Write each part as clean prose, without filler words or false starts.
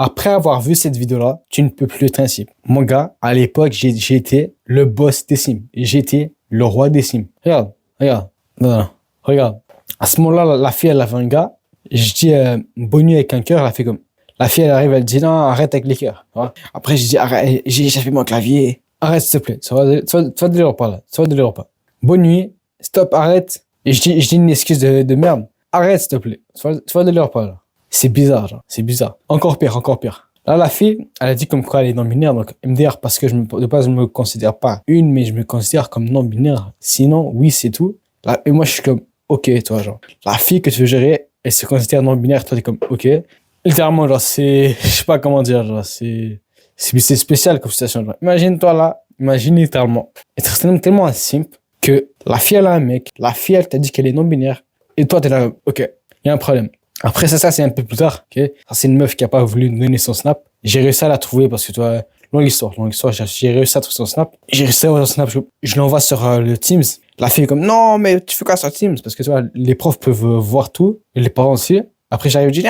Après avoir vu cette vidéo-là, tu ne peux plus être un simp. Mon gars, à l'époque, j'étais le boss des sims. J'étais le roi des sims. Regarde. Non, regarde. À ce moment-là, la fille, elle avait un gars. Je dis, bonne nuit avec un cœur. Elle fait comme. La fille, elle arrive, elle dit, non, arrête avec les cœurs. Après, je dis, arrête, j'ai échappé mon clavier. Arrête, s'il te plaît. Tu vas délire pas, là. Tu vas délire pas. Bonne nuit. Stop, arrête. Et je dis une excuse de merde. Arrête, s'il te plaît. Tu vas délire pas, là. C'est bizarre, genre. C'est bizarre. Encore pire. Là, la fille, elle a dit comme quoi elle est non-binaire. Donc, MDR, parce que de base, je me considère pas une, mais je me considère comme non-binaire. Sinon, oui, c'est tout. Là, et moi, je suis comme, ok, toi, genre. La fille que tu veux gérer, elle se considère non-binaire. Toi, t'es comme, ok. Littéralement, genre, je sais pas comment dire, genre, c'est spécial comme situation, genre. Imagine-toi là, imagine littéralement. Être tellement un simp que la fille, elle a un mec. La fille, elle t'a dit qu'elle est non-binaire. Et toi, t'es là, ok, il y a un problème. Après ça, c'est un peu plus tard, ok. Ça, c'est une meuf qui a pas voulu donner son snap. J'ai réussi à la trouver parce que toi, longue histoire, j'ai réussi à trouver son snap. J'ai réussi à avoir son snap, je l'envoie sur le Teams. La fille est comme, non, mais tu fais quoi sur Teams? Parce que tu vois, les profs peuvent voir tout, et les parents aussi. Après, j'arrive, je dis,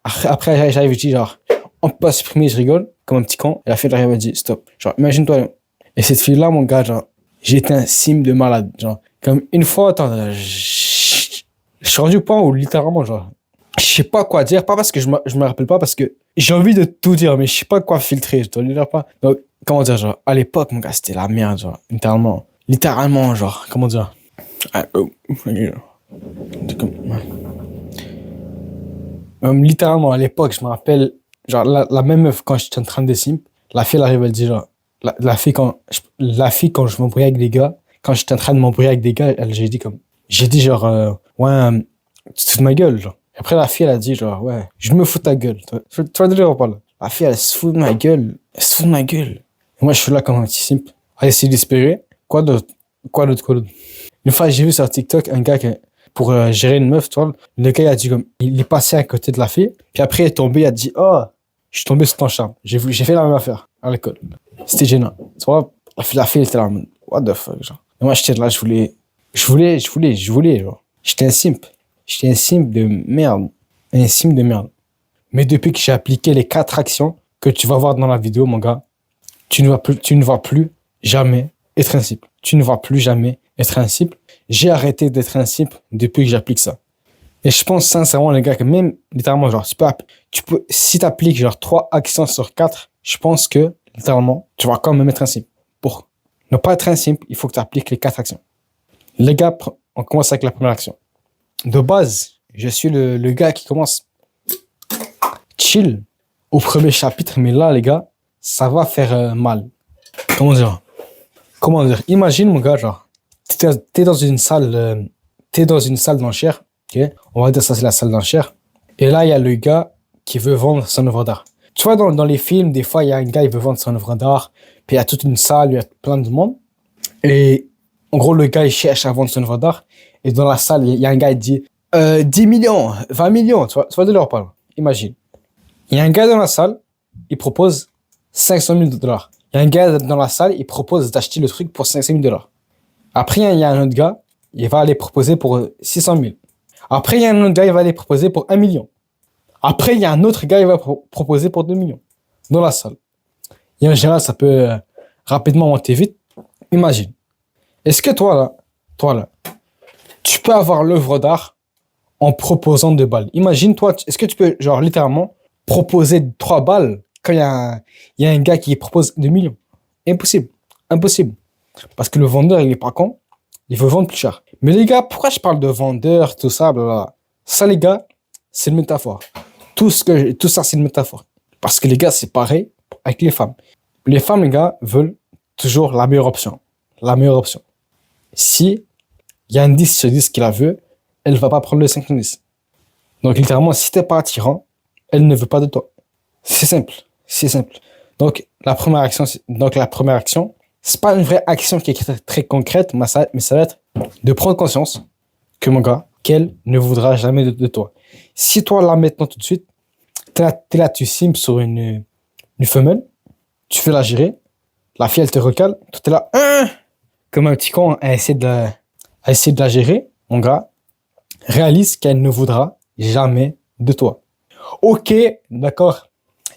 après, j'arrive, je dis, genre, on peut pas supprimer, je rigole, comme un petit con. Et la fille, arrive, elle dit, stop. Genre, imagine-toi. Et cette fille-là, mon gars, genre, j'étais un sim de malade. Genre, comme une fois, attends, je suis rendu au point où littéralement, genre, je sais pas quoi dire, pas parce que je me rappelle pas, parce que j'ai envie de tout dire, mais je sais pas quoi filtrer, je dois le dire pas. Donc, comment dire, genre, à l'époque, mon gars, c'était la merde, genre, littéralement, genre, comment dire. Littéralement, à l'époque, je me rappelle, genre, la même meuf, quand j'étais en train de simp, la fille, elle arrive, elle dit, genre, la fille, quand je m'embrouillais avec des gars, quand j'étais en train de m'embrouiller avec des gars, j'ai dit, genre, ouais, tu te fous de ma gueule, genre. Après, la fille, elle a dit, genre, ouais, je me fous de ta gueule. Tu vas te dire, pas. La fille, elle se fout de ma gueule. Et moi, je suis là comme un petit simp, à essayer d'espérer. Quoi d'autre? Une fois, j'ai vu sur TikTok un gars pour gérer une meuf, tu vois, le gars, il a dit comme, il est passé à côté de la fille, puis après, il est tombé, il a dit, oh, je suis tombé sur ton charme. J'ai fait la même affaire à l'école. C'était gênant. Tu vois, la fille, elle était là, what the fuck, genre. Et moi, j'étais là, je voulais, genre. J'étais un simp de merde. Mais depuis que j'ai appliqué les 4 actions que tu vas voir dans la vidéo, mon gars, tu ne vas plus jamais être un simp. J'ai arrêté d'être un simp depuis que j'applique ça. Et je pense sincèrement, les gars, que même, littéralement, genre, si tu appliques genre 3 actions sur 4, je pense que, littéralement, tu vas quand même être un simp. Pour ne pas être un simp, il faut que tu appliques les 4 actions. Les gars, on commence avec la première action. De base, je suis le gars qui commence chill au premier chapitre, mais là, les gars, ça va faire mal. Comment dire? Imagine, mon gars, genre, t'es dans une salle d'enchères, ok? On va dire ça, c'est la salle d'enchères. Et là, il y a le gars qui veut vendre son œuvre d'art. Tu vois, dans les films, des fois, il y a un gars, il veut vendre son œuvre d'art, puis il y a toute une salle, il y a plein de monde. Et en gros, le gars, il cherche à vendre son œuvre d'art. Et dans la salle, il y a un gars, il dit 10 millions, 20 millions, tu vois de leur parler. Imagine. Il y a un gars dans la salle, il propose 500 000 $. Il y a un gars dans la salle, il propose d'acheter le truc pour 500 000 $. Après, il y a un autre gars, il va aller proposer pour 600 000. Après, il y a un autre gars, il va aller proposer pour 1 million. Après, il y a un autre gars, il va proposer pour 2 millions. Dans la salle. Et en général, ça peut rapidement monter vite. Imagine. Est-ce que toi là, tu peux avoir l'œuvre d'art en proposant 2 balles? Imagine, toi, est-ce que tu peux, genre, littéralement, proposer 3 balles quand il y a un gars qui propose 2 millions? Impossible. Parce que le vendeur, il est pas con. Il veut vendre plus cher. Mais les gars, pourquoi je parle de vendeur, tout ça, blablabla? Ça, les gars, c'est une métaphore. Tout ça, c'est une métaphore. Parce que les gars, c'est pareil avec les femmes. Les femmes, les gars, veulent toujours la meilleure option. Si il y a un 10 sur 10 qui la veut, elle va pas prendre le 5 sur 10. Donc, littéralement, si t'es pas attirant, elle ne veut pas de toi. C'est simple. Donc, la première action, c'est pas une vraie action qui est très concrète, mais ça va être de prendre conscience que, mon gars, qu'elle ne voudra jamais de toi. Si toi, là, maintenant, tout de suite, t'es là, tu simpes sur une femelle, tu fais la gérer, la fille, elle te recale, toi, t'es là, comme un petit con à essayer de la gérer, mon gars, réalise qu'elle ne voudra jamais de toi. Ok, d'accord,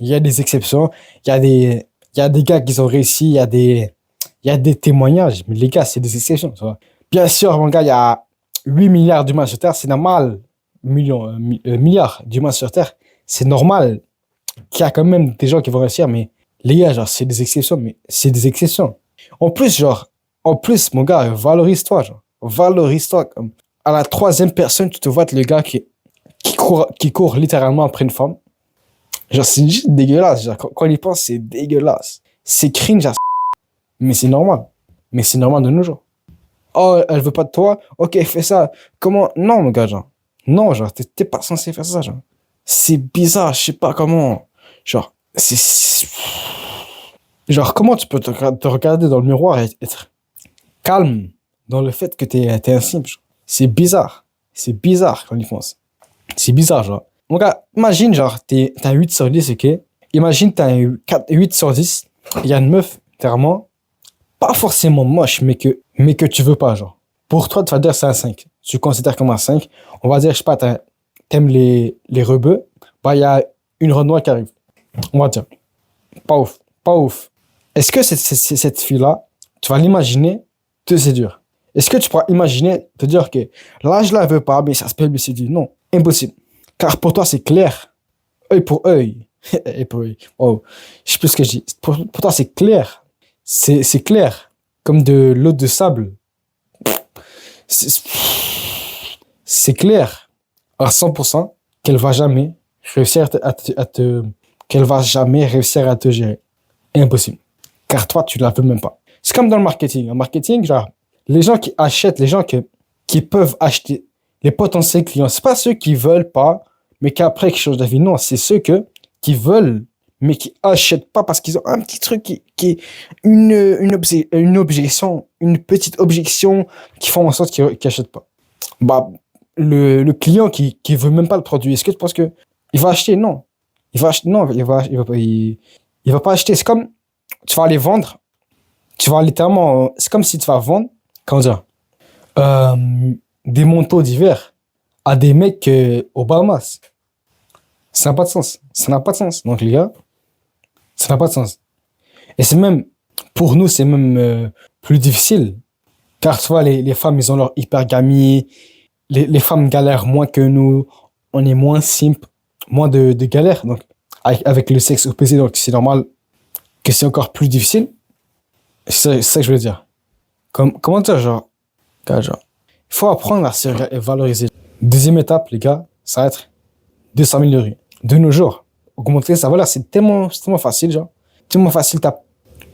Il y a des exceptions. Il y a des gars qui ont réussi. Il y a des témoignages. Mais les gars, c'est des exceptions, tu vois. Bien sûr, mon gars, il y a 8 milliards d'humains sur Terre. C'est normal. Milliards d'humains sur Terre. C'est normal qu'il y a quand même des gens qui vont réussir. Mais les gars, genre, c'est des exceptions. Mais c'est des exceptions. En plus, mon gars, valorise-toi, genre. Valorise-toi. Comme à la troisième personne, tu te vois être le gars qui court littéralement après une femme. Genre, c'est juste dégueulasse. Genre, quand on y pense, c'est dégueulasse. C'est cringe, genre. Mais c'est normal. Mais c'est normal de nos jours. Oh, elle veut pas de toi? Ok, fais ça. Comment? Non, mon gars, genre. Non, genre, t'es pas censé faire ça, genre. C'est bizarre, je sais pas comment. Genre, genre, comment tu peux te regarder dans le miroir et être calme dans le fait que t'es un simp, genre. C'est bizarre. C'est bizarre quand on y pense. C'est bizarre, genre. Mon gars, imagine, genre, t'as un 8 sur 10, ok? Imagine, t'as un 8 sur 10. Il y a une meuf, clairement, pas forcément moche, mais que tu veux pas, genre. Pour toi, tu vas dire c'est un 5. Tu considères comme un 5. On va dire, je sais pas, t'aimes les rebeux. Bah, il y a une Renoir qui arrive. On va dire. Pas ouf. Pas ouf. Est-ce que cette fille-là, tu vas l'imaginer te séduire? Est-ce que tu pourras imaginer te dire que là, je la veux pas, mais ça se peut me séduire? Non. Impossible. Car pour toi, c'est clair. Œil pour œil. Et pour œil. Oh, je sais plus ce que je dis. Pour toi, c'est clair. C'est clair. Comme de l'eau de sable. C'est clair à 100% qu'elle va jamais réussir qu'elle va jamais réussir à te gérer. Impossible. Car toi, tu ne la veux même pas. C'est comme dans le marketing. En marketing, genre, les gens qui achètent, les gens qui peuvent acheter, les potentiels clients, c'est pas ceux qui veulent pas, mais qui après quelque chose d'avis. Non, c'est ceux qui veulent, mais qui achètent pas parce qu'ils ont un petit truc qui est une objection, une petite objection qui font en sorte qu'ils achètent pas. Bah, le client qui veut même pas le produit, est-ce que tu penses que il va acheter? Non. Il va acheter, non, il va pas acheter. C'est comme, tu vas aller vendre, tu vas littéralement, c'est comme si tu vas vendre, comment dire, des manteaux d'hiver à des mecs aux Bahamas. Ça n'a pas de sens. Ça n'a pas de sens. Donc, les gars, ça n'a pas de sens. Et c'est même, pour nous, c'est même plus difficile. Car tu vois, les femmes, ils ont leur hypergamie. Les femmes galèrent moins que nous. On est moins simple, moins de galères. Donc, avec le sexe opposé, donc c'est normal que c'est encore plus difficile. C'est ça que je veux dire. Comment dire, genre, il faut apprendre à se valoriser. Deuxième étape, les gars, ça va être de s'améliorer. De nos jours, augmenter sa valeur, c'est tellement facile, genre. Tellement facile.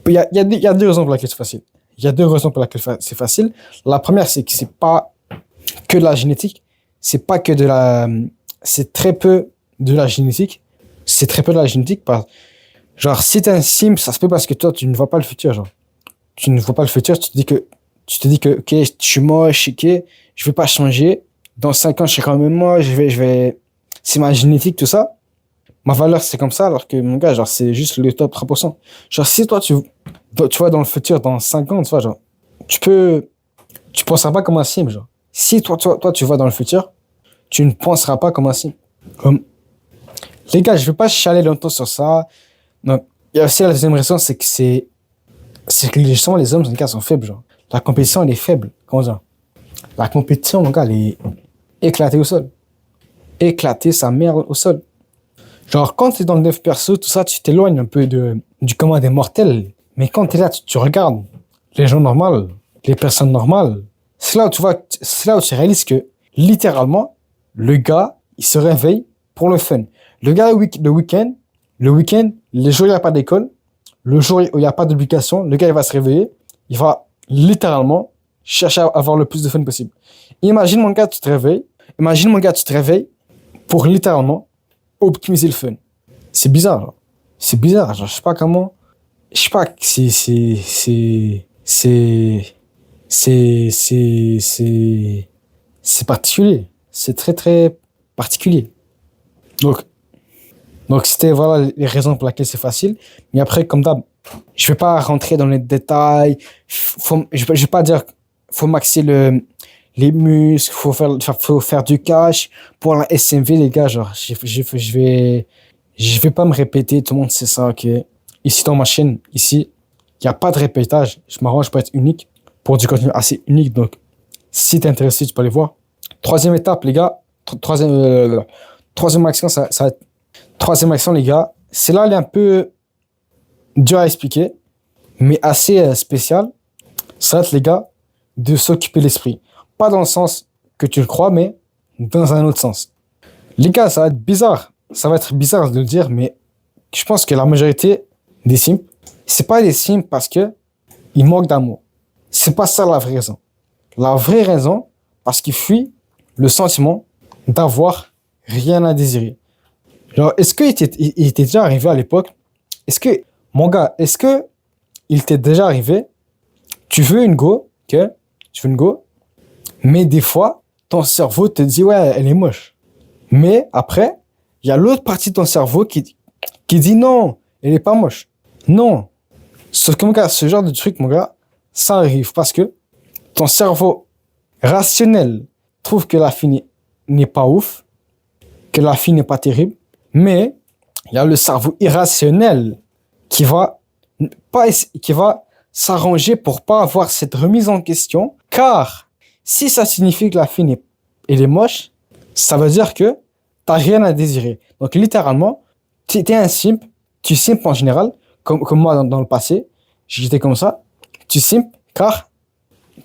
Il y a deux raisons pour lesquelles c'est facile. Il y a deux raisons pour lesquelles c'est facile. La première, c'est que c'est pas que de la génétique. C'est pas que de la... C'est très peu de la génétique. C'est très peu de la génétique. Genre, si t'es un sim, ça se peut parce que toi, tu ne vois pas le futur, genre. Tu ne vois pas le futur, tu te dis que, ok, je suis moche, ok, je vais pas changer. Dans 5 ans, je serai quand même moche, c'est ma génétique, tout ça. Ma valeur, c'est comme ça, alors que, mon gars, genre, c'est juste le top 3%. Genre, si toi, tu vois dans le futur, dans 5 ans, tu vois, genre, tu penseras pas comme un sim, genre. Si toi, tu vois dans le futur, tu ne penseras pas comme un sim. Comme, les gars, je vais pas chialer longtemps sur ça. Donc, il y a aussi la deuxième raison, c'est que justement, les hommes, les gars, sont faibles, genre. La compétition, elle est faible. Comment dire? La compétition, mon gars, elle est éclatée au sol. Éclater sa mère au sol. Genre, quand tu es dans le dev perso, tout ça, tu t'éloignes un peu du commun des mortels. Mais quand tu es là, tu regardes les gens normaux, les personnes normales, c'est là où tu vois, c'est là où tu réalises que, littéralement, le gars, il se réveille pour le fun. Le gars, le week-end, les jours où il n'y a pas d'école, le jour où il n'y a pas d'obligation, le gars, il va se réveiller, il va littéralement chercher à avoir le plus de fun possible. Imagine, mon gars, tu te réveilles pour littéralement optimiser le fun. C'est bizarre, genre. C'est bizarre, genre, je sais pas comment. Je sais pas, c'est particulier. C'est très, très particulier. Donc c'était, voilà, les raisons pour lesquelles c'est facile. Mais après, comme d'hab, je vais pas rentrer dans les détails. Je vais pas dire, faut maxer les muscles, faut faire du cash. Pour la SMV, les gars, genre, je Je vais pas me répéter, tout le monde sait ça, ok? Ici, dans ma chaîne, ici, il n'y a pas de répétage. Je m'arrange pour être unique, pour du contenu assez unique. Donc, si t'es intéressé, tu peux aller voir. Troisième étape, les gars. Troisième action, ça va être... Troisième action, les gars. C'est là, elle est un peu dur à expliquer, mais assez spécial. Ça va être, les gars, de s'occuper l'esprit. Pas dans le sens que tu le crois, mais dans un autre sens. Les gars, ça va être bizarre. Ça va être bizarre de le dire, mais je pense que la majorité des simps, c'est pas des simps parce que ils manquent d'amour. C'est pas ça la vraie raison. La vraie raison, parce qu'ils fuient le sentiment d'avoir rien à désirer. Genre, est-ce qu'il était déjà arrivé à l'époque? Est-ce que, mon gars, est-ce que il t'est déjà arrivé? Tu veux une go, ok? Tu veux une go, mais des fois, ton cerveau te dit, ouais, elle est moche. Mais après, il y a l'autre partie de ton cerveau qui dit, non, elle est pas moche. Non. Sauf que, mon gars, ce genre de truc, mon gars, ça arrive parce que ton cerveau rationnel trouve que la fille n'est pas ouf, que la fille n'est pas terrible, mais il y a le cerveau irrationnel qui va s'arranger pour pas avoir cette remise en question, car si ça signifie que la fille elle est moche, ça veut dire que t'as rien à désirer. Donc littéralement, t'es un simp, tu simp en général, comme moi dans le passé, j'étais comme ça, tu simp car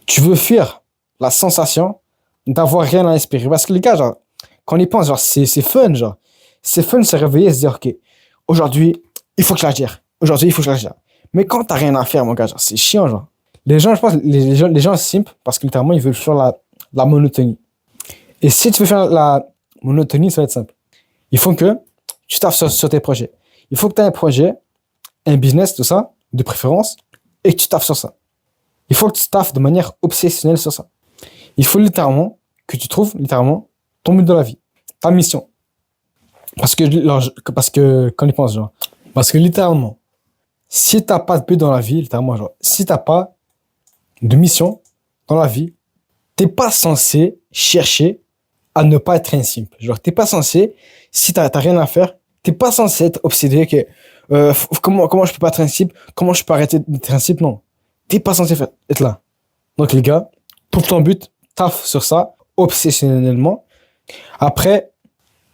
tu veux fuir la sensation d'avoir rien à espérer. Parce que les gars, genre, quand on y pense, genre, c'est fun, genre. C'est fun de se réveiller et se dire, ok, aujourd'hui, il faut que je la gère. Aujourd'hui, il faut que je la gère. Mais quand t'as rien à faire, mon gars, genre, c'est chiant, genre. Les gens, je pense, les gens simp parce que littéralement, ils veulent fuir la monotonie. Et si tu veux faire la monotonie, ça va être simple. Il faut que tu taffes sur tes projets. Il faut que tu aies un projet, un business, tout ça, de préférence, et que tu taffes sur ça. Il faut que tu taffes de manière obsessionnelle sur ça. Il faut littéralement que tu trouves littéralement ton but de la vie, ta mission. Parce que quand on y pense, genre, parce que littéralement, si t'as pas de but dans la vie, littéralement, genre, si t'as pas de mission dans la vie, t'es pas censé chercher à ne pas être un simp. Genre, t'es pas censé, si t'as rien à faire, t'es pas censé être obsédé que comment je peux pas être un simp, comment je peux arrêter d'être un simp, non. T'es pas censé être là. Donc les gars, trouve ton but, taffe sur ça, obsessionnellement. Après,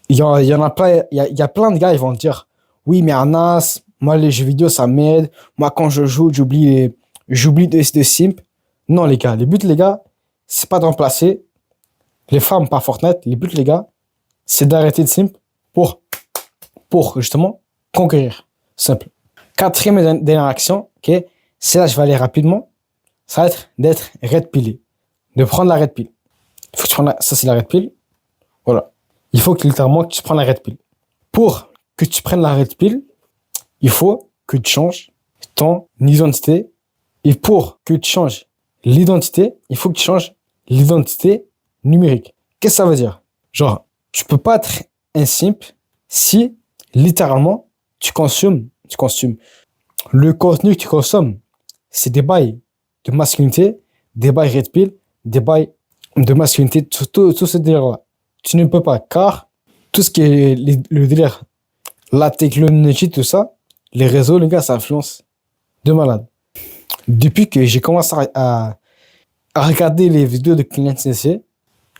il y en a plein, il y a plein de gars, ils vont dire, oui, mais Anas, moi les jeux vidéo, ça m'aide. Moi, quand je joue, j'oublie de simp. Non, les gars, les buts, les gars, c'est pas de remplacer les femmes par Fortnite. Les buts, les gars, c'est d'arrêter de simp pour justement conquérir. Simple. Quatrième et dernière action, ok, c'est là, je vais aller rapidement. Ça va être d'être red pillé. De prendre la red pill. Il faut que tu prennes ça, c'est la red pill. Voilà. Il faut que littéralement tu prennes la red pill. Pour que tu prennes la red pill, il faut que tu changes ton identité. Et pour que tu changes l'identité, il faut que tu changes l'identité numérique. Qu'est-ce que ça veut dire? Genre, tu peux pas être un simp si littéralement tu consommes. Le contenu que tu consommes, c'est des bails de masculinité, des bails red pill, des bails de masculinité, tout ce délire-là. Tu ne peux pas, car tout ce qui est le délire, la technologie, tout ça, les réseaux, les gars, ça influence de malade. Depuis que j'ai commencé à regarder les vidéos de Kylian Sensei,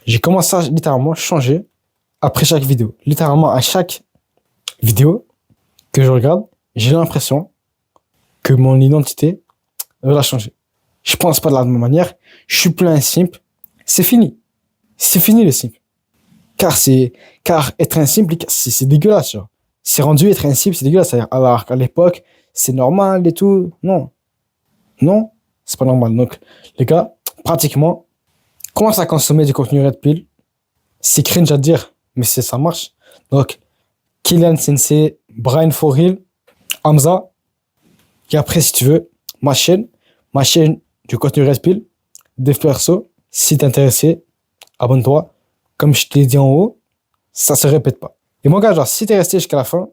j'ai commencé à littéralement changer après chaque vidéo. Littéralement, à chaque vidéo que je regarde, j'ai l'impression que mon identité va changer. Je pense pas de la même manière. Je suis plus un simp. C'est fini. C'est fini le simp. Car être un simp, c'est dégueulasse, genre. C'est rendu être un simp, c'est dégueulasse. Alors qu'à l'époque, c'est normal et tout. Non. Non, c'est pas normal. Donc, les gars, pratiquement, commence à consommer du contenu red pill. C'est cringe à dire, mais ça marche. Donc, Kylian Sensei, Brian Foril, Hamza. Et après, si tu veux, ma chaîne du contenu red pill, dev perso. Si t'es intéressé, abonne-toi. Comme je te l'ai dit en haut, ça se répète pas. Et mon gars, genre, si t'es resté jusqu'à la fin,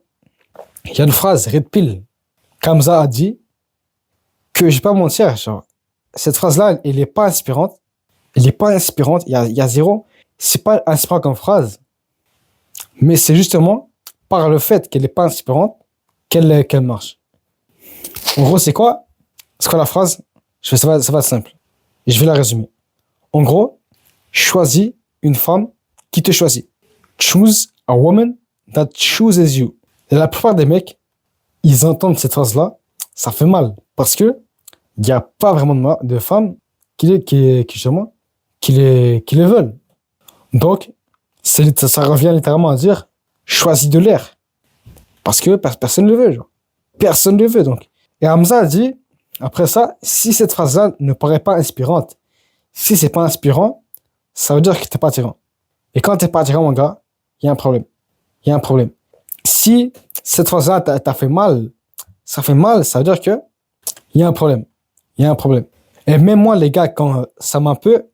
il y a une phrase red pill qu'Hamza a dit que je vais pas mentir, genre, cette phrase-là, elle est pas inspirante. Elle est pas inspirante. Il y a zéro. C'est pas inspirant comme phrase. Mais c'est justement par le fait qu'elle n'est pas inspirante qu'elle marche. En gros, c'est quoi? C'est quoi la phrase? Ça va être simple. Et je vais la résumer. En gros, choisis une femme qui te choisit. Choose a woman that chooses you. Et la plupart des mecs, ils entendent cette phrase-là, ça fait mal. Parce que il n'y a pas vraiment de femmes justement, qui les veulent. Donc, ça revient littéralement à dire choisis de l'air. Parce que personne ne le veut, genre. Personne ne le veut, donc. Et Hamza a dit, après ça, si cette phrase-là ne paraît pas inspirante, si c'est pas inspirant, ça veut dire que t'es pas attirant. Et quand t'es pas attirant, mon gars, il y a un problème. Il y a un problème. Si cette phrase-là t'a fait mal, ça fait mal, ça veut dire que il y a un problème. Il y a un problème. Et même moi, les gars, quand ça m'a un peu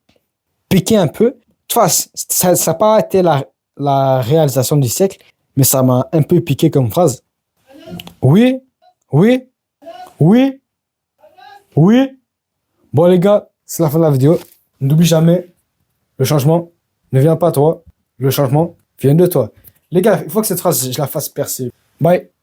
piqué un peu, tu vois, ça n'a pas été la réalisation du siècle, mais ça m'a un peu piqué comme phrase. Oui, oui, oui, oui. Bon, les gars, c'est la fin de la vidéo. N'oublie jamais, le changement ne vient pas de toi. Le changement vient de toi. Les gars, il faut que cette phrase, je la fasse percer. Bye.